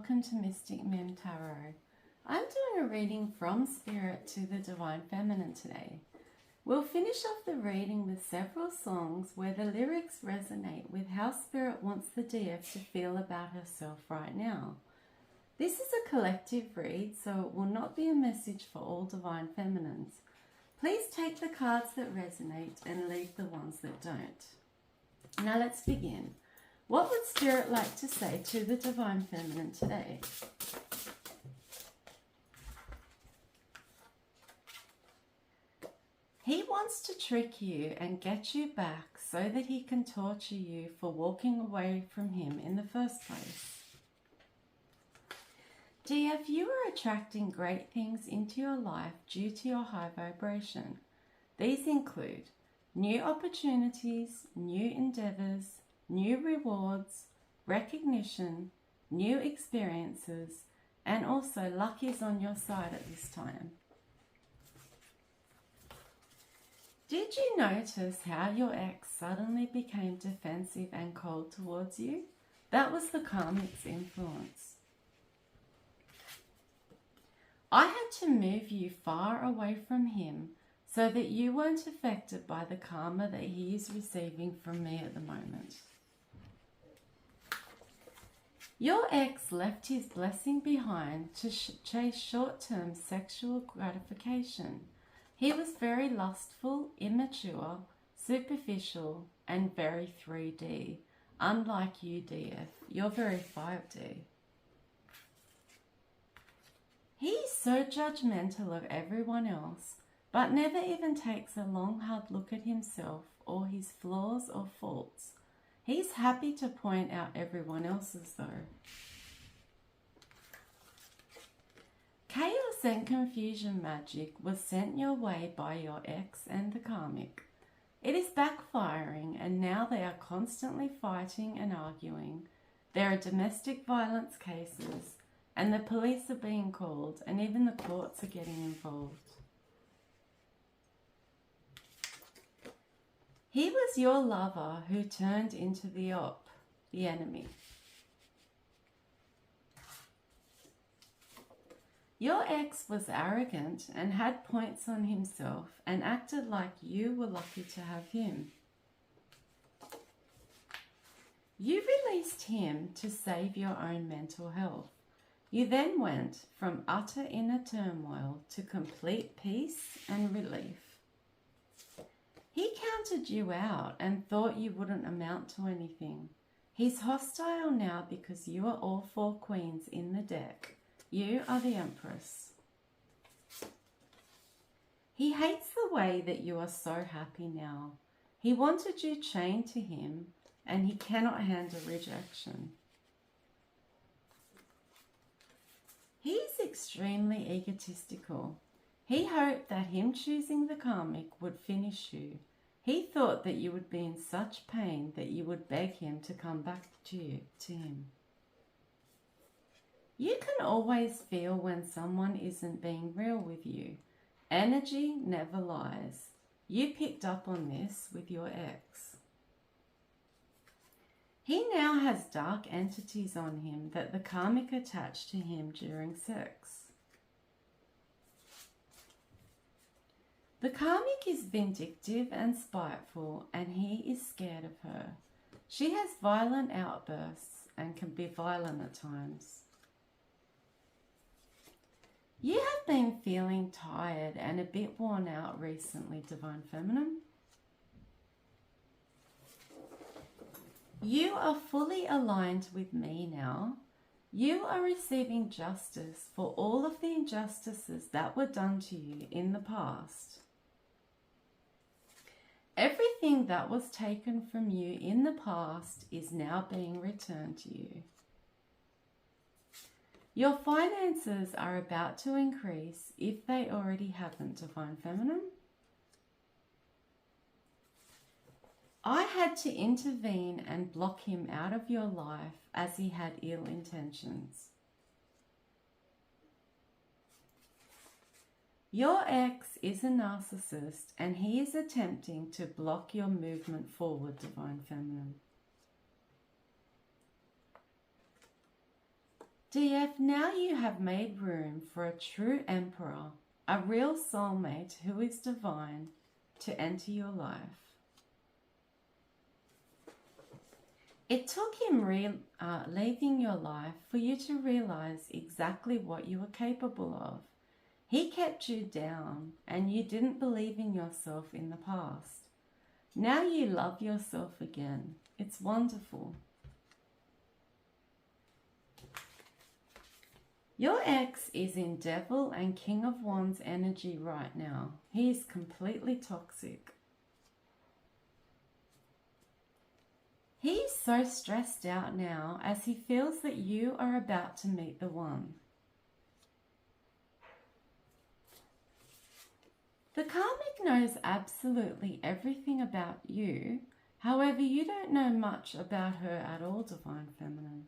welcome to Mystic Mem Tarot. I'm doing a reading from Spirit to the Divine Feminine today. We'll finish off the reading with several songs where the lyrics resonate with how Spirit wants the DF to feel about herself right now. This is a collective read, so it will not be a message for all Divine Feminines. Please take the cards that resonate and leave the ones that don't. Now let's begin. What would Spirit like to say to the Divine Feminine today? He wants to trick you and get you back so that he can torture you for walking away from him in the first place. DF, you are attracting great things into your life due to your high vibration. These include new opportunities, new endeavors, new rewards, recognition, new experiences, and also luck is on your side at this time. Did you notice how your ex suddenly became defensive and cold towards you? That was the karmic's influence. I had to move you far away from him so that you weren't affected by the karma that he is receiving from me at the moment. Your ex left his blessing behind to chase short-term sexual gratification. He was very lustful, immature, superficial, and very 3D. Unlike you, DF, you're very 5D. He's so judgmental of everyone else, but never even takes a long, hard look at himself or his flaws or faults. He's happy to point out everyone else's though. Chaos and confusion magic was sent your way by your ex and the karmic. It is backfiring and now they are constantly fighting and arguing. There are domestic violence cases and the police are being called and even the courts are getting involved. He was your lover who turned into the enemy. Your ex was arrogant and had points on himself and acted like you were lucky to have him. You released him to save your own mental health. You then went from utter inner turmoil to complete peace and relief. He counted you out and thought you wouldn't amount to anything. He's hostile now because you are all 4 queens in the deck. You are the Empress. He hates the way that you are so happy now. He wanted you chained to him and he cannot handle rejection. He's extremely egotistical. He hoped that him choosing the karmic would finish you. He thought that you would be in such pain that you would beg him to come back to him. You can always feel when someone isn't being real with you. Energy never lies. You picked up on this with your ex. He now has dark entities on him that the karmic attached to him during sex. The karmic is vindictive and spiteful and he is scared of her. She has violent outbursts and can be violent at times. You have been feeling tired and a bit worn out recently, Divine Feminine. You are fully aligned with me now. You are receiving justice for all of the injustices that were done to you in the past. Everything that was taken from you in the past is now being returned to you. Your finances are about to increase if they already haven't, Divine Feminine. I had to intervene and block him out of your life as he had ill intentions. Your ex is a narcissist and he is attempting to block your movement forward, Divine Feminine. DF, now you have made room for a true emperor, a real soulmate who is divine, to enter your life. It took him leaving your life for you to realize exactly what you were capable of. He kept you down and you didn't believe in yourself in the past. Now you love yourself again. It's wonderful. Your ex is in Devil and King of Wands energy right now. He is completely toxic. He's so stressed out now as he feels that you are about to meet the one. The karmic knows absolutely everything about you. However, you don't know much about her at all, Divine Feminine.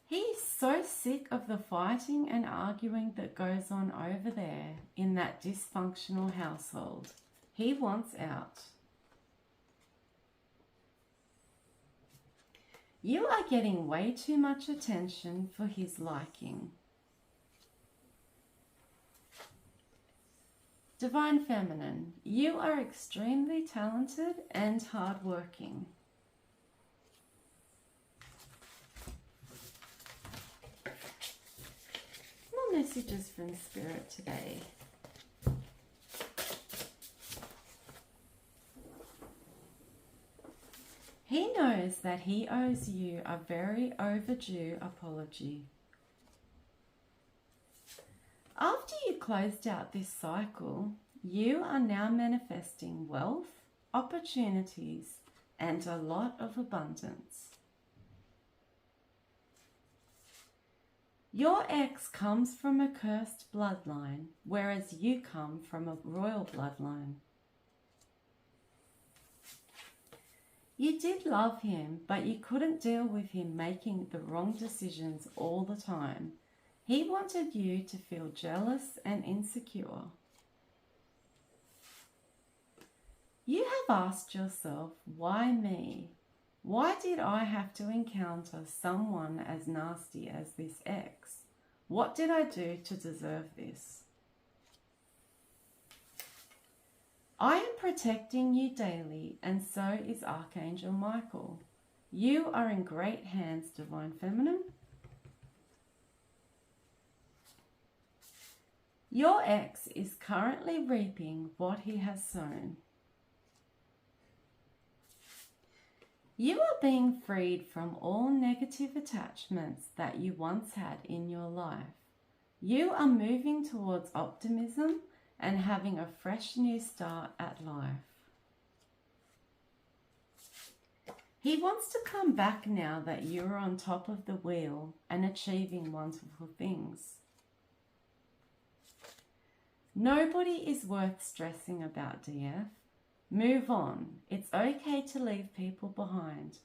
He's so sick of the fighting and arguing that goes on over there in that dysfunctional household. He wants out. You are getting way too much attention for his liking. Divine Feminine, you are extremely talented and hardworking. More messages from Spirit today. He knows that he owes you a very overdue apology. After you closed out this cycle, you are now manifesting wealth, opportunities, and a lot of abundance. Your ex comes from a cursed bloodline, whereas you come from a royal bloodline. You did love him, but you couldn't deal with him making the wrong decisions all the time. He wanted you to feel jealous and insecure. You have asked yourself, why me? Why did I have to encounter someone as nasty as this ex? What did I do to deserve this? I am protecting you daily, and so is Archangel Michael. You are in great hands, Divine Feminine. Your ex is currently reaping what he has sown. You are being freed from all negative attachments that you once had in your life. You are moving towards optimism and having a fresh new start at life. He wants to come back now that you are on top of the wheel and achieving wonderful things. Nobody is worth stressing about, DF. Move on. It's okay to leave people behind.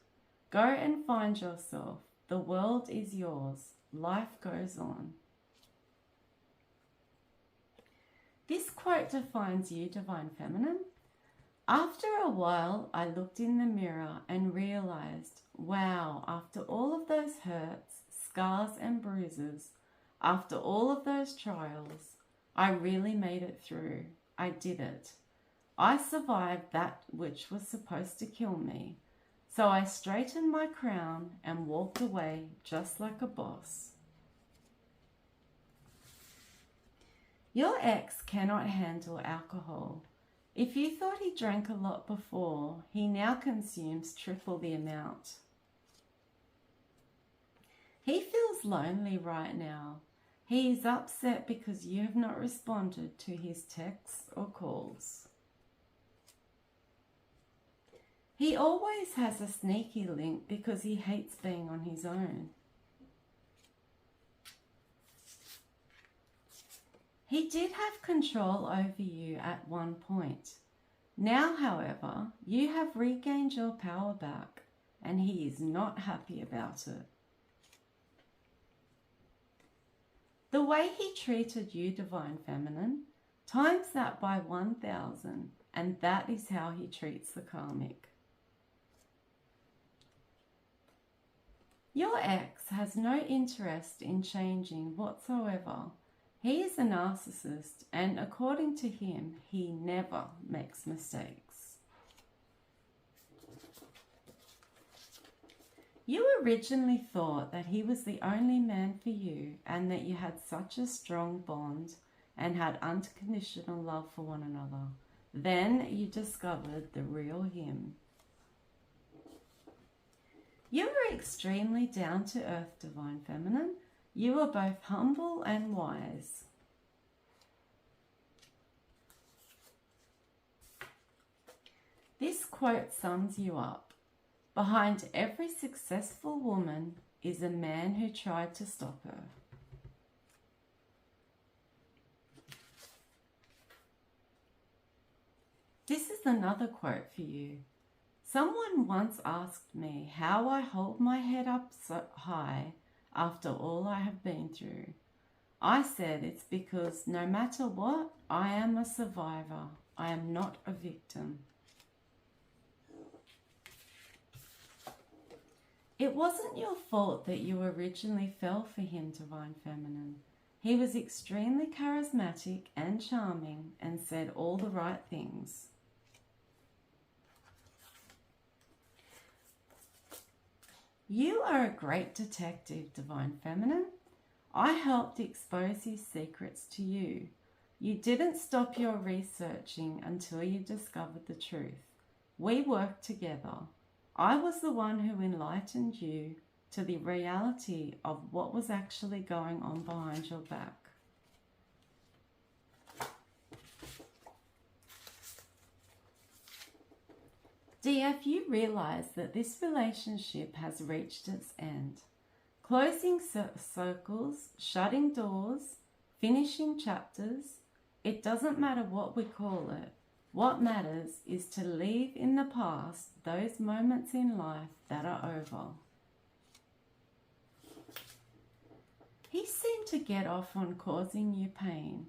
Go and find yourself. The world is yours. Life goes on. This quote defines you, Divine Feminine. After a while, I looked in the mirror and realized, wow, after all of those hurts, scars and bruises, after all of those trials, I really made it through. I did it. I survived that which was supposed to kill me. So I straightened my crown and walked away just like a boss. Your ex cannot handle alcohol. If you thought he drank a lot before, he now consumes triple the amount. He feels lonely right now. He is upset because you have not responded to his texts or calls. He always has a sneaky link because he hates being on his own. He did have control over you at one point. Now, however, you have regained your power back and he is not happy about it. The way he treated you, Divine Feminine, times that by 1,000, and that is how he treats the karmic. Your ex has no interest in changing whatsoever. He is a narcissist, and according to him, he never makes mistakes. You originally thought that he was the only man for you and that you had such a strong bond and had unconditional love for one another. Then you discovered the real him. You were extremely down to earth, Divine Feminine. You are both humble and wise. This quote sums you up. Behind every successful woman is a man who tried to stop her. This is another quote for you. Someone once asked me how I hold my head up so high after all I have been through. I said it's because no matter what, I am a survivor. I am not a victim. It wasn't your fault that you originally fell for him, Divine Feminine. He was extremely charismatic and charming and said all the right things. You are a great detective, Divine Feminine. I helped expose his secrets to you. You didn't stop your researching until you discovered the truth. We worked together. I was the one who enlightened you to the reality of what was actually going on behind your back. DF, you realize that this relationship has reached its end. Closing circles, shutting doors, finishing chapters, it doesn't matter what we call it. What matters is to leave in the past those moments in life that are over. He seemed to get off on causing you pain.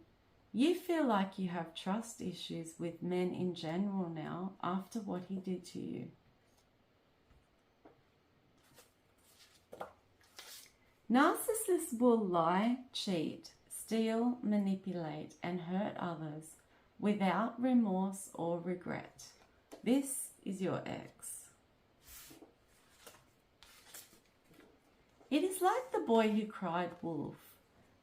You feel like you have trust issues with men in general now after what he did to you. Narcissists will lie, cheat, steal, manipulate, and hurt others without remorse or regret. This is your ex. It is like the boy who cried wolf.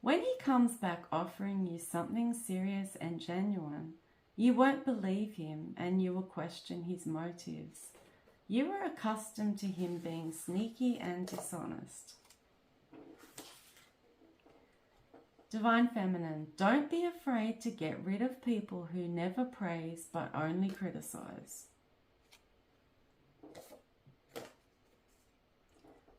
When he comes back offering you something serious and genuine, you won't believe him and you will question his motives. You are accustomed to him being sneaky and dishonest. Divine Feminine, don't be afraid to get rid of people who never praise but only criticize.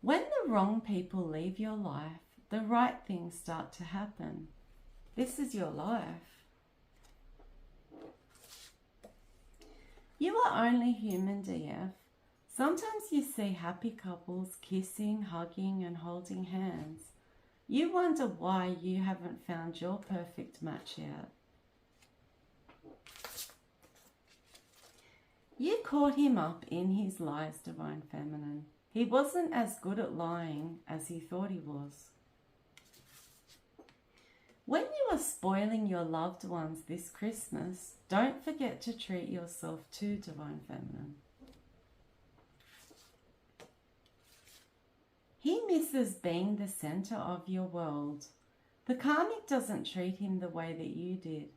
When the wrong people leave your life, the right things start to happen. This is your life. You are only human, DF. Sometimes you see happy couples kissing, hugging, and holding hands. You wonder why you haven't found your perfect match yet. You caught him up in his lies, Divine Feminine. He wasn't as good at lying as he thought he was. When you are spoiling your loved ones this Christmas, don't forget to treat yourself too, Divine Feminine. He misses being the center of your world. The karmic doesn't treat him the way that you did.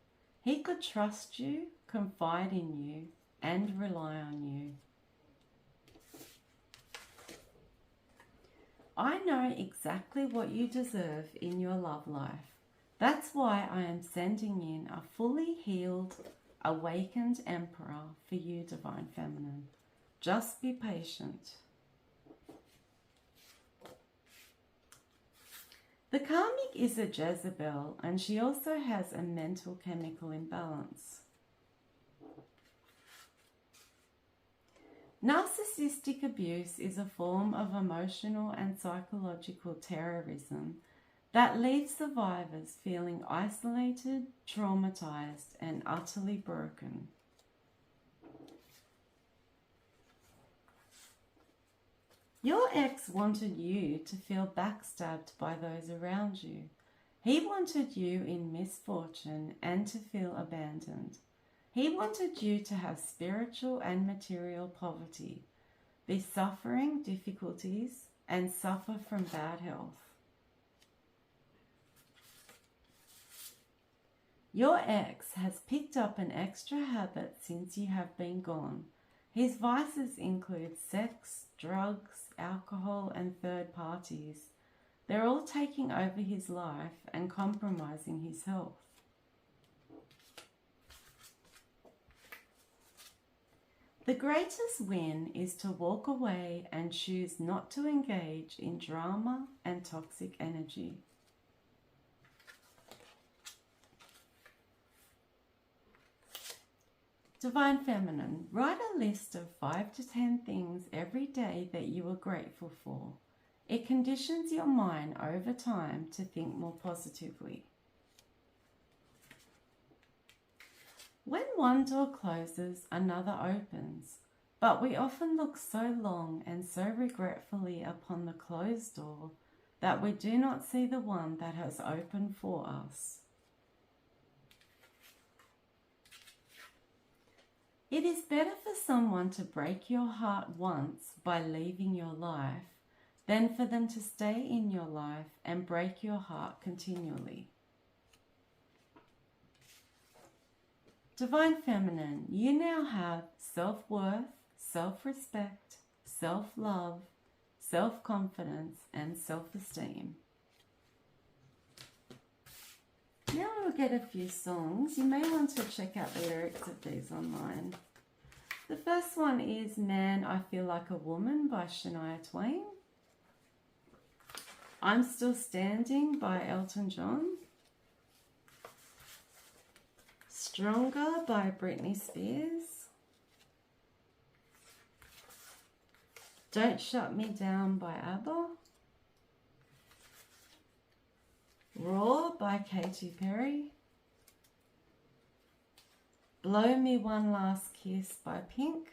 He could trust you, confide in you, and rely on you. I know exactly what you deserve in your love life. That's why I am sending in a fully healed, awakened Emperor for you, Divine Feminine. Just be patient. The karmic is a Jezebel, and she also has a mental chemical imbalance. Narcissistic abuse is a form of emotional and psychological terrorism that leaves survivors feeling isolated, traumatized, and utterly broken. Your ex wanted you to feel backstabbed by those around you. He wanted you in misfortune and to feel abandoned. He wanted you to have spiritual and material poverty, be suffering difficulties, and suffer from bad health. Your ex has picked up an extra habit since you have been gone. His vices include sex, drugs, alcohol, and third parties. They're all taking over his life and compromising his health. The greatest win is to walk away and choose not to engage in drama and toxic energy. Divine Feminine, write a list of 5 to 10 things every day that you are grateful for. It conditions your mind over time to think more positively. When one door closes, another opens, but we often look so long and so regretfully upon the closed door that we do not see the one that has opened for us. It is better for someone to break your heart once by leaving your life than for them to stay in your life and break your heart continually. Divine Feminine, you now have self-worth, self-respect, self-love, self-confidence, and self-esteem. Now we'll get a few songs. You may want to check out the lyrics of these online. The first one is Man, I Feel Like a Woman by Shania Twain. I'm Still Standing by Elton John. Stronger by Britney Spears. Don't Shut Me Down by ABBA. Raw by Katy Perry. Blow Me One Last Kiss by Pink.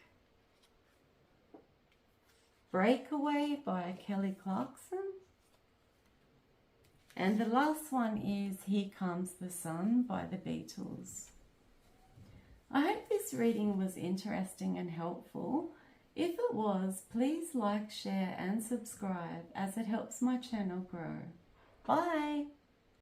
Breakaway by Kelly Clarkson. And the last one is Here Comes the Sun by the Beatles. I hope this reading was interesting and helpful. If it was, please like, share and subscribe as it helps my channel grow. Bye!